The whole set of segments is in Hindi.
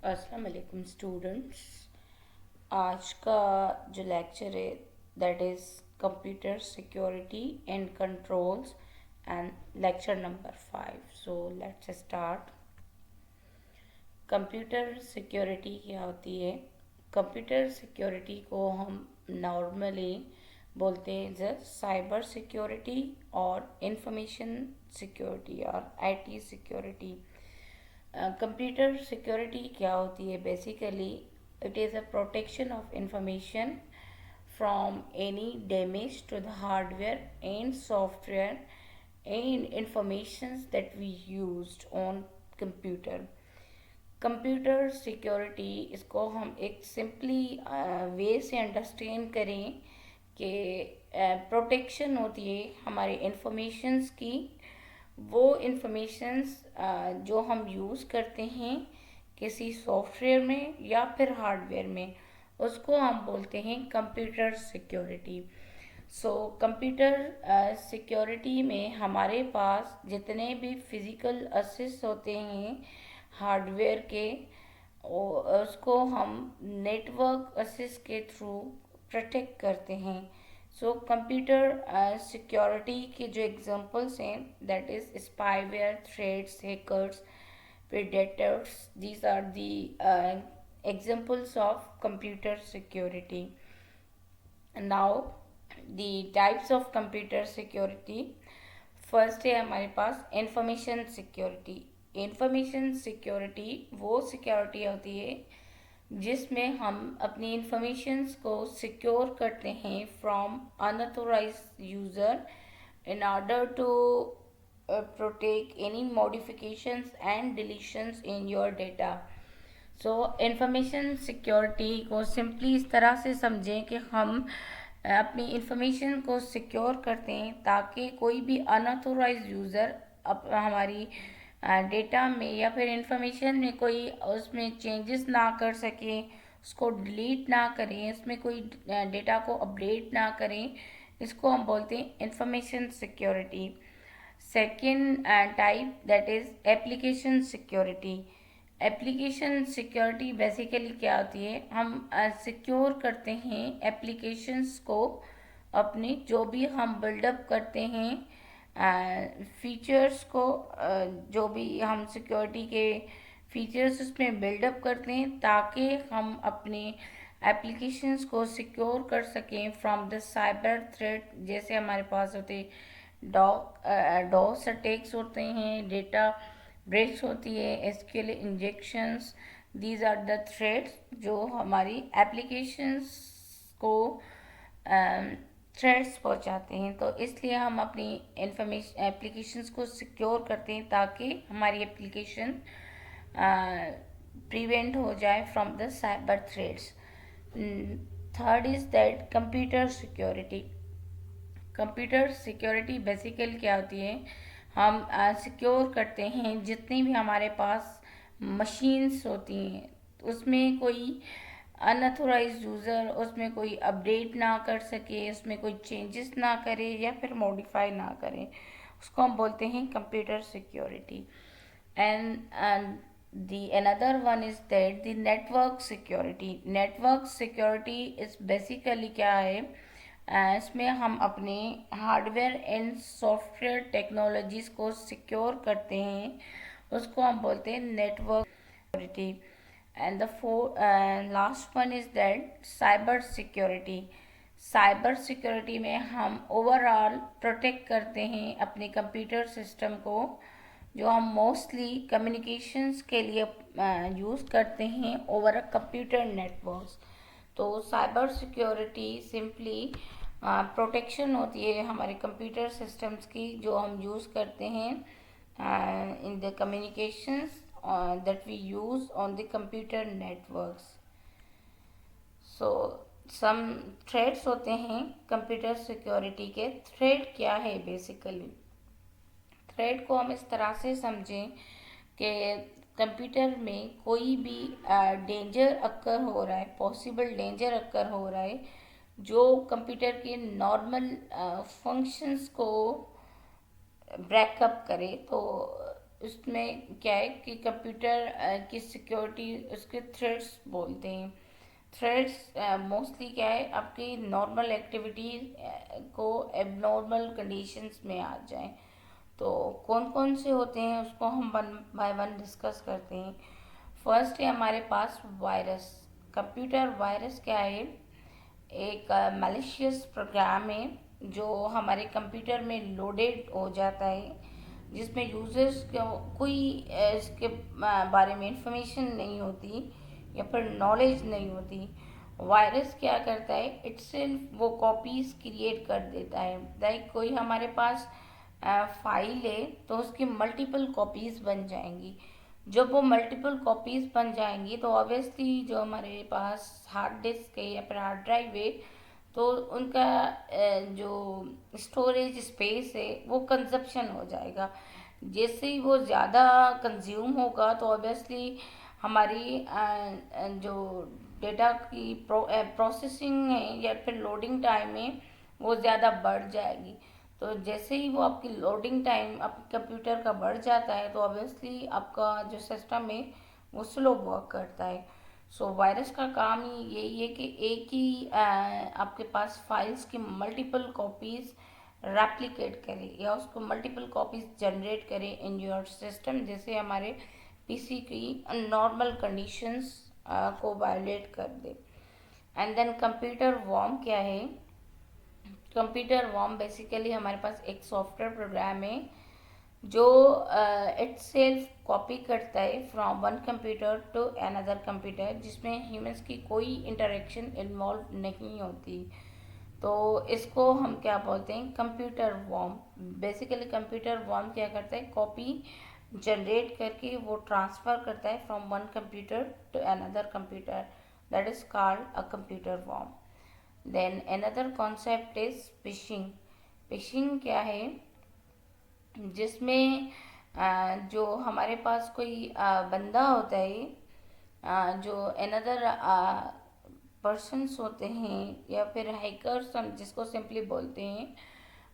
अस्सलाम वालेकुम स्टूडेंट्स। आज का जो लेक्चर है that is computer security and controls and lecture number 5। So let's start. Computer security क्या होती है? कंप्यूटर सिक्योरिटी को हम नॉर्मली बोलते हैं जैसे साइबर सिक्योरिटी और इंफॉर्मेशन सिक्योरिटी और आईटी सिक्योरिटी। कंप्यूटर सिक्योरिटी क्या होती है? Basically it is a protection of information from any damage to the hardware and software and informations that we used on computer. Computer security इसको हम एक सिंपली वे से अंडरस्टैंड करें कि प्रोटेक्शन होती है हमारे इंफॉर्मेशंस की। वो इंफॉर्मेशंस जो हम यूज़ करते हैं किसी सॉफ्टवेयर में या फिर हार्डवेयर में, उसको हम बोलते हैं computer security. So computer security में हमारे पास जितने भी फिज़िकल असेट्स होते हैं हार्डवेयर के, उसको हम नेटवर्क असेस के थ्रू प्रोटेक्ट करते हैं। सो कंप्यूटर सिक्योरिटी के जो एग्जांपल्स हैं that is spyware, threads, hackers, predators. These are the examples of computer security. Now the types of computer security. First है हमारे पास इंफॉर्मेशन सिक्योरिटी। इंफॉर्मेशन सिक्योरिटी वो सिक्योरिटी होती है जिसमें हम अपनी इंफॉर्मेशंस को सिक्योर करते हैं from unauthorised user in order to protect any modifications and deletions in your data. So information security को सिंपली इस तरह से समझें कि हम अपनी इंफॉर्मेशन को सिक्योर करते हैं ताकि कोई भी अनऑथोराइज यूज़र हमारी डेटा में या फिर इंफॉर्मेशन में कोई उसमें चेंजेस ना कर सके, उसको डिलीट ना करें, उसमें कोई डेटा को अपडेट ना करें। इसको हम बोलते हैं information security. Second type that is application security. Application security basically क्या होती है? हम सिक्योर करते हैं एप्लीकेशंस को, अपने जो भी हम बिल्डअप करते हैं फीचर्स को, जो भी हम सिक्योरिटी के फीचर्स उसमें बिल्डअप करते हैं ताकि हम अपने एप्लीकेशंस को सिक्योर कर सकें फ्रॉम द साइबर थ्रेट। जैसे हमारे पास होते डॉस अटैक्स होते हैं, डेटा ब्रेक्स होती है, SQL injections. These are the threats जो हमारी एप्लीकेशंस को थ्रेट्स पहुंचाते हैं। तो इसलिए हम अपनी इंफॉर्मेशन एप्लीकेशंस को सिक्योर करते हैं ताकि हमारी एप्लीकेशन प्रिवेंट हो जाए from the cyber threats. Third is that computer security. Computer security basically क्या होती है? हम सिक्योर करते हैं जितनी भी हमारे पास मशीन्स होती हैं उसमें कोई अनऑथोराइज यूज़र उसमें कोई अपडेट ना कर सके, उसमें कोई चेंजेस ना करे या फिर मॉडिफाई ना करे, उसको हम बोलते हैं computer security. And the another one is that the network security. Network security is basically क्या है? इसमें हम अपने हार्डवेयर एंड सॉफ्टवेयर टेक्नोलॉजीज को सिक्योर करते हैं, उसको हम बोलते हैं network security. And the last one is that cyber security. Cyber security में हम ओवरऑल प्रोटेक्ट करते हैं अपने कंप्यूटर सिस्टम को, जो हम मोस्टली कम्युनिकेशंस के लिए यूज़ करते हैं ओवर अ कंप्यूटर नेटवर्क्स। तो साइबर सिक्योरिटी सिंपली प्रोटेक्शन होती है हमारे कंप्यूटर सिस्टम्स की जो हम यूज़ करते हैं in the communications that we use on the computer networks. So some threats होते हैं कंप्यूटर सिक्योरिटी के। थ्रेड क्या है? बेसिकली थ्रेड को हम इस तरह से समझें कि कंप्यूटर में कोई भी डेंजर अक्कर हो रहा है, पॉसिबल डेंजर अक्कर हो रहा है जो कंप्यूटर के नॉर्मल फंक्शंस को ब्रेकअप करे। तो उसमें क्या है कि कंप्यूटर की सिक्योरिटी उसके थ्रेड्स बोलते हैं। थ्रेड्स मोस्टली क्या है, आपकी नॉर्मल एक्टिविटी को एबनॉर्मल कंडीशंस में आ जाए। तो कौन कौन से होते हैं उसको हम वन बाय वन डिस्कस करते हैं। फर्स्ट है हमारे पास वायरस। कंप्यूटर वायरस क्या है, एक मैलिशियस प्रोग्राम है जो हमारे कंप्यूटर में लोडेड हो जाता है, जिसमें यूजर्स को कोई इसके बारे में इंफॉर्मेशन नहीं होती या फिर नॉलेज नहीं होती। वायरस क्या करता है, इटसेल्फ वो कॉपीज क्रिएट कर देता है। लाइक कोई हमारे पास फाइल है तो उसकी मल्टीपल कॉपीज बन जाएंगी। जब वो मल्टीपल कॉपीज बन जाएंगी तो ऑब्वियसली जो हमारे पास हार्ड डिस्क है या फिर हार्ड ड्राइव है, तो उनका जो स्टोरेज स्पेस है वो कंजप्शन हो जाएगा। जैसे ही वो ज़्यादा कंज्यूम होगा तो ऑब्वियसली हमारी जो डेटा की प्रोसेसिंग है या फिर लोडिंग टाइम है वो ज़्यादा बढ़ जाएगी। तो जैसे ही वो आपकी लोडिंग टाइम आपके कंप्यूटर का बढ़ जाता है तो ऑब्वियसली आपका जो सिस्टम है वो स्लो वर्क करता है। सो वायरस का काम ही यही है कि एक ही आपके पास फाइल्स की मल्टीपल कॉपीज रेप्लिकेट करे या उसको मल्टीपल कॉपीज जनरेट करे इन योर सिस्टम, जैसे हमारे पीसी की नॉर्मल कंडीशंस को वायलेट कर दे। एंड देन कंप्यूटर वॉर्म क्या है, कंप्यूटर वॉर्म बेसिकली हमारे पास एक सॉफ्टवेयर प्रोग्राम है जो इटसेल्फ कॉपी करता है from one computer to another computer, जिसमें ह्यूमंस की कोई इंटरेक्शन इन्वॉल्व नहीं होती। तो इसको हम क्या बोलते हैं, computer worm. Basically computer worm क्या करता है, कॉपी जनरेट करके वो ट्रांसफ़र करता है from one computer to another computer, that is called a computer worm. Then another concept is phishing. Phishing क्या है, जिसमें जो हमारे पास कोई बंदा होता है, जो अनदर पर्सन्स होते हैं या फिर हैकर्स हम जिसको सिंपली बोलते हैं,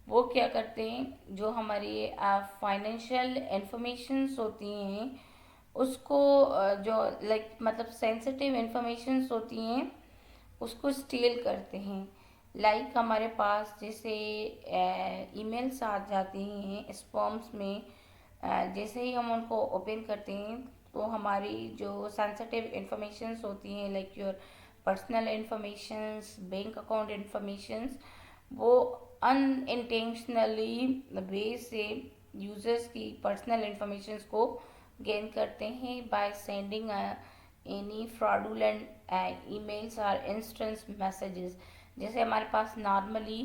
वो क्या करते हैं, जो हमारी फाइनेंशियल इंफॉर्मेशंस होती हैं उसको जो लाइक मतलब सेंसिटिव इंफॉर्मेशंस होती हैं उसको स्टील करते हैं। लाइक हमारे पास जैसे ईमेल्स आ जाती हैं स्पैम्स में, जैसे ही हम उनको ओपन करते हैं तो हमारी जो सेंसिटिव इंफॉर्मेशंस होती हैं like your personal informations, bank account informations, वो अनइंटेंशनली वे से यूजर्स की पर्सनल इंफॉर्मेशंस को गेन करते हैं by sending any fraudulent emails और इंस्टेंस मैसेजेस। जैसे हमारे पास नॉर्मली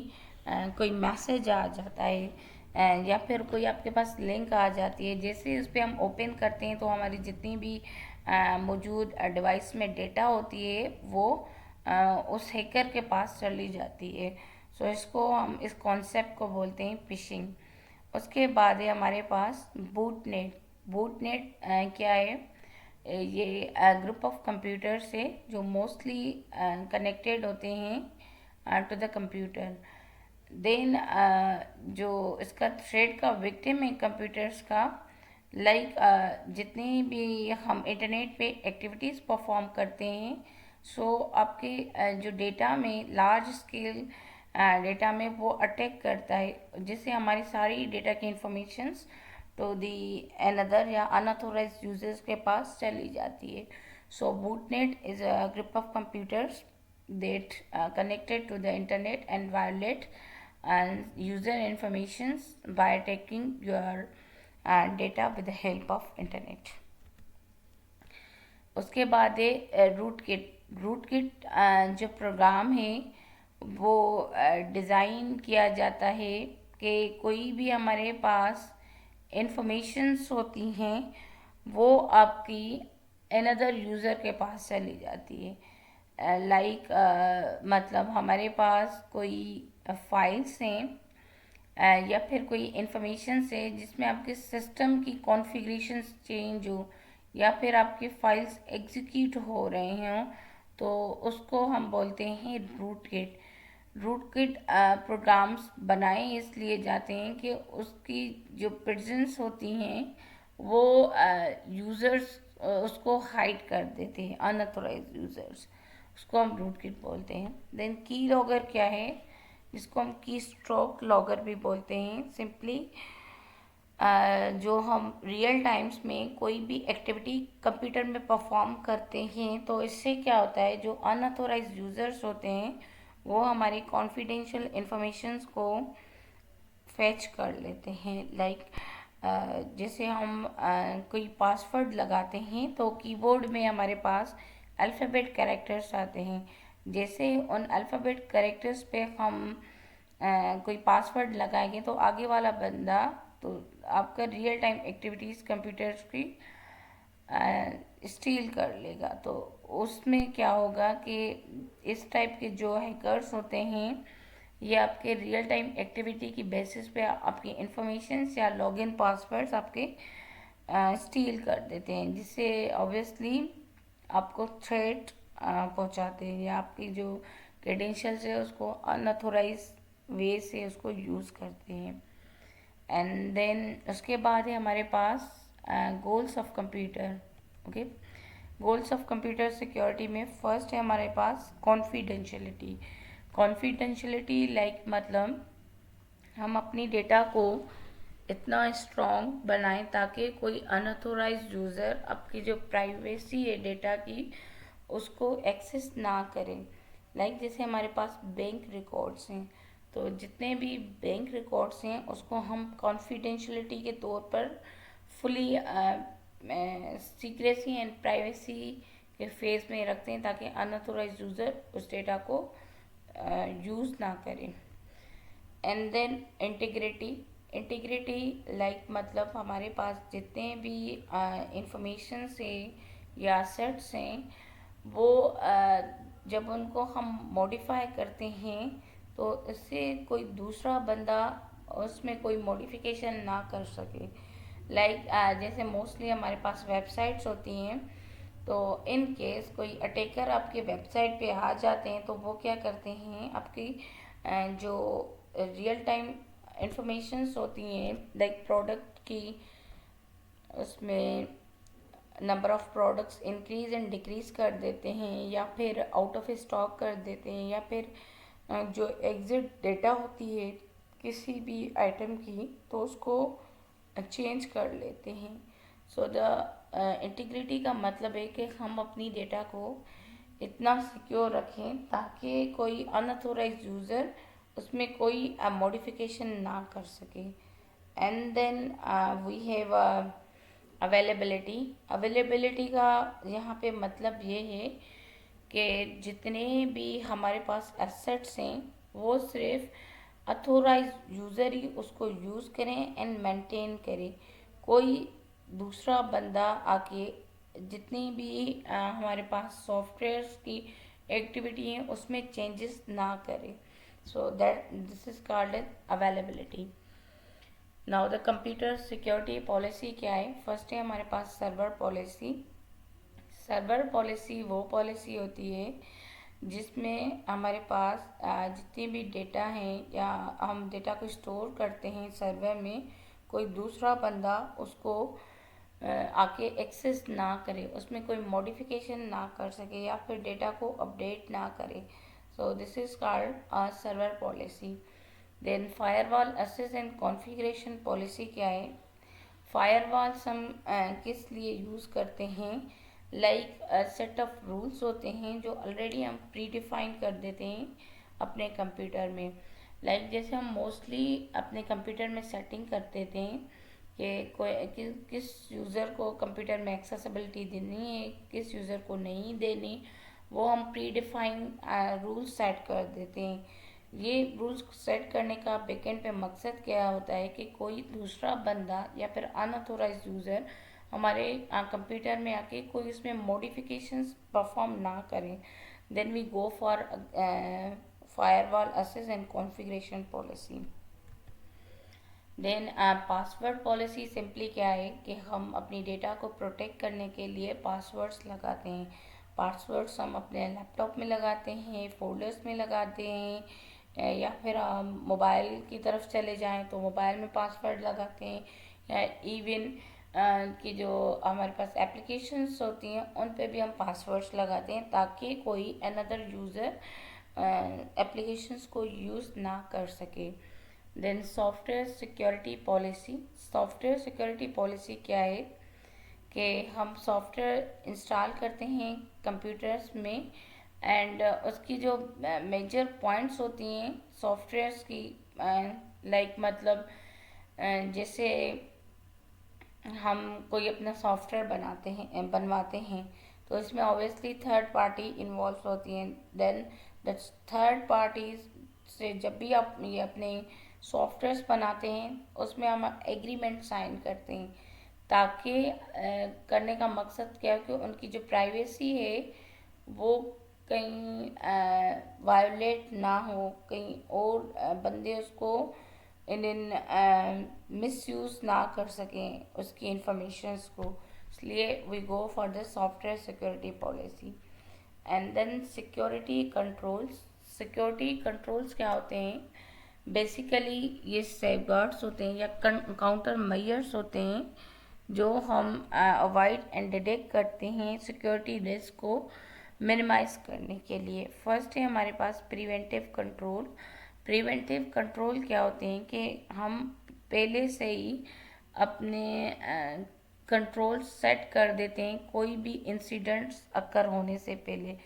कोई मैसेज आ जाता है या फिर कोई आपके पास लिंक आ जाती है, जैसे उस पर हम ओपन करते हैं तो हमारी जितनी भी मौजूद डिवाइस में डेटा होती है वो उस हैकर के पास चली जाती है। सो इसको हम इस कॉन्सेप्ट को बोलते हैं फिशिंग। उसके बाद है हमारे पास बूटनेट। बूटनेट क्या है, ये ग्रुप ऑफ कंप्यूटर्स है जो मोस्टली कनेक्टेड होते हैं टू द कंप्यूटर। देन जो इसका थ्रेड का विक्टिम है कंप्यूटर्स का, लाइक जितनी भी हम इंटरनेट पे एक्टिविटीज़ परफॉर्म करते हैं, सो आपके जो डेटा में लार्ज स्केल डेटा में वो अटैक करता है, जिससे हमारी सारी डेटा की इंफॉर्मेशंस तो दी अनदर या अनऑथोराइज यूजर्स के पास चली जाती है। So botnet is a group of computers that connected to the internet and violate and user informations by taking your data with the help of internet. उसके बाद है रूट किट। रूट किट जो प्रोग्राम है वो डिज़ाइन किया जाता है कि कोई भी हमारे पास इंफॉर्मेशंस होती हैं वो आपकी अनदर यूज़र के पास चली जाती है। लाइक मतलब हमारे पास कोई फाइल्स हैं या फिर कोई इंफॉर्मेशन है जिसमें आपके सिस्टम की कॉन्फ़िगरेशंस चेंज हो या फिर आपके फाइल्स एग्जीक्यूट हो रहे हों, तो उसको हम बोलते हैं rootkit. Rootkit programs बनाए इसलिए जाते हैं कि उसकी जो प्रेजेंस होती हैं वो यूज़र्स उसको हाइड कर देते हैं, अनऑथोराइज यूज़र्स, उसको हम रूट किट बोलते हैं। देन की लॉगर क्या है, जिसको हम की स्ट्रोक लॉगर भी बोलते हैं। सिंपली जो हम रियल टाइम्स में कोई भी एक्टिविटी कंप्यूटर में परफॉर्म करते हैं, तो इससे क्या होता है, जो अनऑथोराइज यूज़र्स होते हैं वो हमारी कॉन्फिडेंशियल इंफॉर्मेशंस को फैच कर लेते हैं। लाइक जैसे हम कोई पासवर्ड लगाते हैं तो कीबोर्ड में हमारे पास अल्फ़ाबेट कैरेक्टर्स आते हैं। जैसे उन अल्फ़ाबेट कैरेक्टर्स पे हम कोई पासवर्ड लगाएंगे तो आगे वाला बंदा, तो आपका रियल टाइम एक्टिविटीज़ कंप्यूटर्स की स्टील कर लेगा। तो उसमें क्या होगा कि इस टाइप के जो हैकर्स होते हैं ये आपके रियल टाइम एक्टिविटी की बेसिस पे आपकी इंफॉर्मेशंस या लॉगिन पासवर्ड्स आपके स्टील कर देते हैं, जिससे ऑब्वियसली आपको थ्रेट पहुंचाते हैं, या आपकी जो क्रेडेंशियल्स है उसको अनऑथोराइज वे से उसको यूज़ करते हैं। एंड देन उसके बाद है हमारे पास goals of computer. Okay, goals of computer security में फर्स्ट है हमारे पास कॉन्फिडेंशियलिटी। कॉन्फिडेंशियलिटी लाइक मतलब हम अपनी डेटा को इतना स्ट्रॉन्ग बनाएं ताकि कोई अनऑथोराइज यूज़र आपकी जो प्राइवेसी है डेटा की उसको एक्सेस ना करें। लाइक जैसे हमारे पास बैंक रिकॉर्ड्स हैं, तो जितने भी बैंक रिकॉर्ड्स हैं उसको हम कॉन्फिडेंशियलिटी के तौर पर फुली सीक्रेसी एंड प्राइवेसी के फेज में रखते हैं ताकि अनऑथोराइज यूज़र उस डेटा को यूज़ ना करें। And then integrity. Integrity like मतलब हमारे पास जितने भी इंफॉर्मेशन से या सेट्स हैं वो जब उनको हम मॉडिफाई करते हैं तो इससे कोई दूसरा बंदा उसमें कोई मॉडिफिकेशन ना कर सके। लाइक जैसे मोस्टली हमारे पास वेबसाइट्स होती हैं, तो इन केस कोई अटैकर आपके वेबसाइट पे आ जाते हैं तो वो क्या करते हैं, आपकी जो रियल टाइम इंफॉर्मेशंस होती हैं लाइक प्रोडक्ट की, उसमें number of products increase and decrease कर देते हैं, या फिर आउट ऑफ स्टॉक कर देते हैं, या फिर जो एग्जिट डेटा होती है किसी भी आइटम की तो उसको चेंज कर लेते हैं। सो द इंटीग्रिटी का मतलब है कि हम अपनी डेटा को इतना सिक्योर रखें ताकि कोई अनऑथोराइज यूज़र उसमें कोई मॉडिफिकेशन ना कर सके। And then we have availability. Availability का यहाँ पे मतलब ये है कि जितने भी हमारे पास एसेट्स हैं वो सिर्फ अथोराइज यूज़र ही उसको यूज़ करें एंड मेंटेन करें। कोई दूसरा बंदा आके जितनी भी हमारे पास सॉफ्टवेयर्स की एक्टिविटी है उसमें चेंजेस ना करें। So that this is called as availability. Now the computer security policy क्या है, फर्स्ट है हमारे पास सर्वर पॉलिसी। सर्वर पॉलिसी वो पॉलिसी होती है जिसमें हमारे पास जितने भी डेटा हैं या हम डेटा को स्टोर करते हैं सर्वर में, कोई दूसरा बंदा उसको आके एक्सेस ना करे, उसमें कोई मॉडिफिकेशन ना कर सके या फिर डेटा को अपडेट ना करे। So this is called server policy. Then firewall access and configuration policy क्या है, फायरवॉल्स हम किस लिए यूज़ करते हैं, लाइक सेट ऑफ रूल्स होते हैं जो ऑलरेडी हम प्री डिफाइन कर देते हैं अपने कंप्यूटर में। लाइक जैसे हम मोस्टली अपने कंप्यूटर में सेटिंग कर देते हैं कि किस यूज़र को कंप्यूटर में एक्सेसिबिलिटी देनी है, किस यूज़र को नहीं देनी, वो हम प्री डिफाइन रूल सेट कर देते हैं। ये रूल्स सेट करने का बैकेंड पे मकसद क्या होता है कि कोई दूसरा बंदा या फिर अनऑथोराइज यूज़र हमारे कंप्यूटर में आके कोई इसमें मॉडिफिकेशंस परफॉर्म ना करें। Then we go for firewall access and configuration policy. Then password policy simply क्या है कि हम अपनी डेटा को प्रोटेक्ट करने के लिए पासवर्ड्स लगाते हैं। पासवर्ड्स हम अपने लैपटॉप में लगाते हैं, फोल्डर्स में लगाते हैं, या फिर हम मोबाइल की तरफ चले जाएं तो मोबाइल में पासवर्ड लगाते हैं, या इवन कि जो हमारे पास एप्लीकेशंस होती हैं उन पे भी हम पासवर्ड्स लगाते हैं ताकि कोई अनदर यूज़र एप्लीकेशंस को यूज़ ना कर सके। Then software security policy. Software security policy क्या है कि हम सॉफ्टवेयर इंस्टॉल करते हैं कंप्यूटर्स में एंड उसकी जो मेजर पॉइंट्स होती हैं सॉफ्टवेयर्स की, लाइक मतलब जैसे हम कोई अपना सॉफ्टवेयर बनवाते हैं तो इसमें ऑब्वियसली थर्ड पार्टी इन्वॉल्व होती हैं। देन द थर्ड पार्टीज से जब भी आप ये अपने सॉफ्टवेयर्स बनाते हैं उसमें हम एग्रीमेंट साइन करते हैं ताकि करने का मकसद क्या है कि उनकी जो प्राइवेसी है वो कहीं वायोलेट ना हो, कहीं और बंदे उसको इन मिसयूज़ ना कर सकें उसकी इंफॉर्मेशंस को। इसलिए we go for the software security policy. And then security controls. Security controls क्या होते हैं? बेसिकली ये सेफगार्ड्स होते हैं या काउंटर मेजर्स होते हैं जो हम अवॉइड एंड डिटेक्ट करते हैं सिक्योरिटी रिस्क को मिनिमाइज करने के लिए। फर्स्ट है हमारे पास प्रिवेंटिव कंट्रोल। प्रिवेंटिव कंट्रोल क्या होते हैं कि हम पहले से ही अपने कंट्रोल सेट कर देते हैं कोई भी इंसिडेंट्स अकर होने से पहले।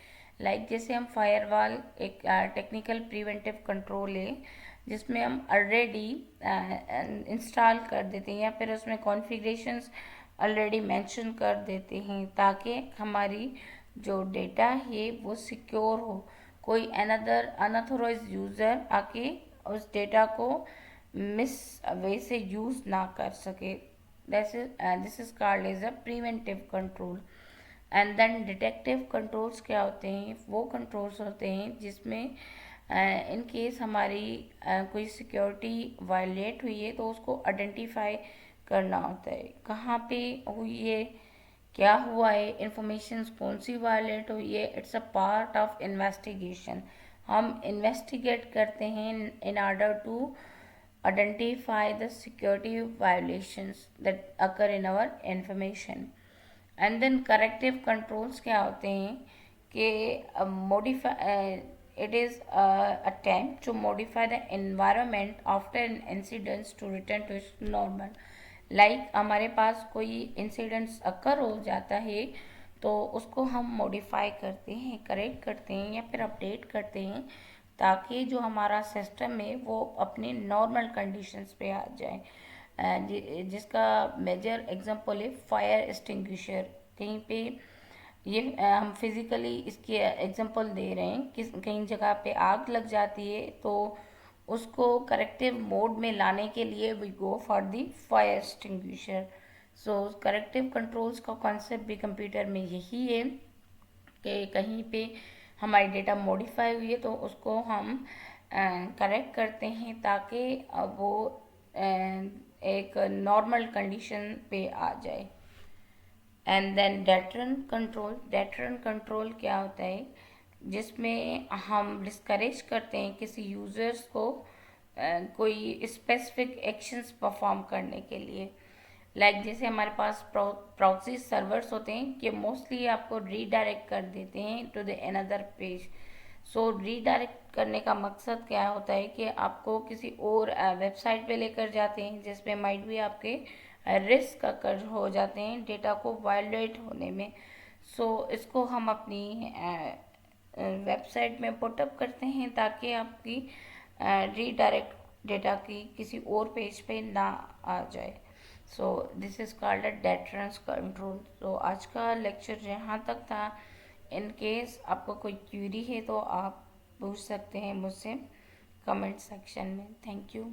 लाइक जैसे हम फायरवॉल एक टेक्निकल प्रिवेंटिव कंट्रोल है जिसमें हम ऑलरेडी इंस्टॉल कर देते हैं या फिर उसमें कॉन्फ़िगरेशंस ऑलरेडी मेंशन कर देते हैं ताकि हमारी जो डेटा है वो सिक्योर हो, कोई अनदर अनऑथोराइज यूज़र आके उस डेटा को मिस वे से यूज़ ना कर सके। This is called as a preventive control. And then detective controls क्या होते हैं? वो कंट्रोल्स होते हैं जिसमें इन केस हमारी कोई सिक्योरिटी वायलेट हुई है तो उसको आइडेंटिफाई करना होता है, कहाँ पे हुई है, क्या हुआ है, इंफॉर्मेशन कौन सी वायलेट हुई है। It's a part of investigation. हम इन्वेस्टिगेट करते हैं in order to identify the security violations that occur in our information. And then corrective controls क्या होते हैं कि modify it is attempt to modify the environment after an incidents to return to its normal. Like हमारे पास कोई इंसिडेंट्स अकर हो जाता है तो उसको हम मॉडिफाई करते हैं, करेक्ट करते हैं या फिर अपडेट करते हैं ताकि जो हमारा सिस्टम है वो अपने नॉर्मल कंडीशंस पे आ जाए। जिसका मेजर एग्जांपल है फायर एक्सटिंग्विशर। कहीं पे ये हम फिज़िकली इसके एग्जांपल दे रहे हैं कि कहीं जगह पे आग लग जाती है तो उसको करेक्टिव मोड में लाने के लिए we go for the fire extinguisher. So corrective controls का कॉन्सेप्ट भी कंप्यूटर में यही है कि कहीं पे हमारी डेटा मॉडिफाई हुई है तो उसको हम करेक्ट करते हैं ताकि वो एक नॉर्मल कंडीशन पे आ जाए। And then deterrent control. Deterrent control क्या होता है? जिसमें हम डिस्करेज करते हैं किसी यूज़र्स को कोई स्पेसिफिक एक्शंस परफॉर्म करने के लिए। लाइक जैसे हमारे पास प्रॉक्सी सर्वर्स होते हैं कि मोस्टली आपको रीडायरेक्ट कर देते हैं to the another page. So redirect करने का मकसद क्या होता है कि आपको किसी और वेबसाइट पे लेकर जाते हैं जिसमें माइट भी आपके रिस्क अकर हो जाते हैं डेटा को वायलेट होने में। सो इसको हम अपनी वेबसाइट में पुटअप करते हैं ताकि आपकी रीडायरेक्ट डेटा की किसी और पेज पे ना आ जाए। So this is called a deterrence control. तो आज का लेक्चर यहाँ तक था। इन केस आपको कोई क्यूरी है तो आप पूछ सकते हैं मुझसे कमेंट सेक्शन में। Thank you.